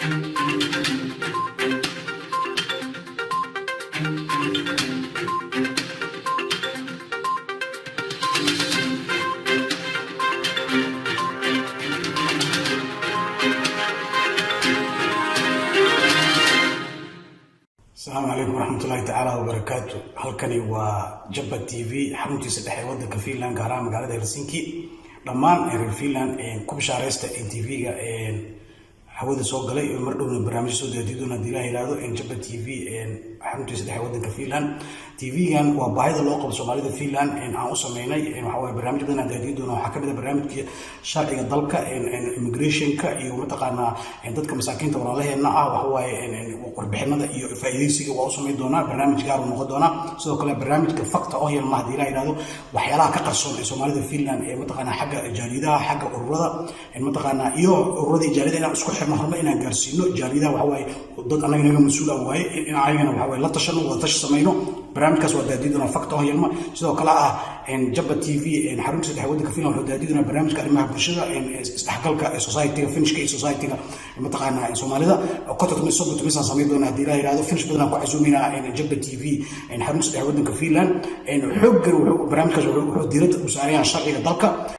السلام عليكم ورحمة الله تعالى وبركاته. halkani waa Jabadtv xaruntiisa dhexe wadanka Finland gaar ahaan magaalada Helsinki. Dhammaan reer Finland ku bishaareysta TV-ga hawada soo galay mar dhowna barnaamij soo daadidoona diilaha ilaado Jabadtv xaruntiisa dhexe wadanka Finland. TV-gan waa baahida loo qabo Soomaalida Finland aan u sameynay waxa way barnaamij badan daadidoona waxa ka mid ah barnaamijka sharciga dalka immigration-ka iyo mataqaana dadka masaakiinta walaalaheena ah waxa way warbixinada iyo faa'iideysiga waa u sameyn doona barnaamij gaar ah noqon doona sidoo kale barnaamijka fakta oo yar mahdi ilaa ilaado waxyaalaha ka qarsoon ee Soomaalida Finland mataqaana xagga jaalidaha xagga ururada mataqaana iyo ururada jaalidaha isku xirma horma inaan gaarsiino jaalidaha waxa way dad anaga naga mas'uul ah way in ayagana waxa way la tashano wada tash sameeyno barnaamijkaas waa daadidoona fakta oo yar sidoo kale ah Jabadtv xaruntiisa dhexe wadanka Finland wuxuu daadidoona barnaamijka arimaha bulshada isdhexgalka society-ga Finnish society-ga mataqaana Soomaalida qodobka soo sameeyay doona hadii la yiraahdo Finnish badan ku casuumayna Jabadtv xaruntiisa dhexe wadanka Finland xoggan wuxuu barnaamijkaas wuxuu diiradda u saarayaan sharciga dalka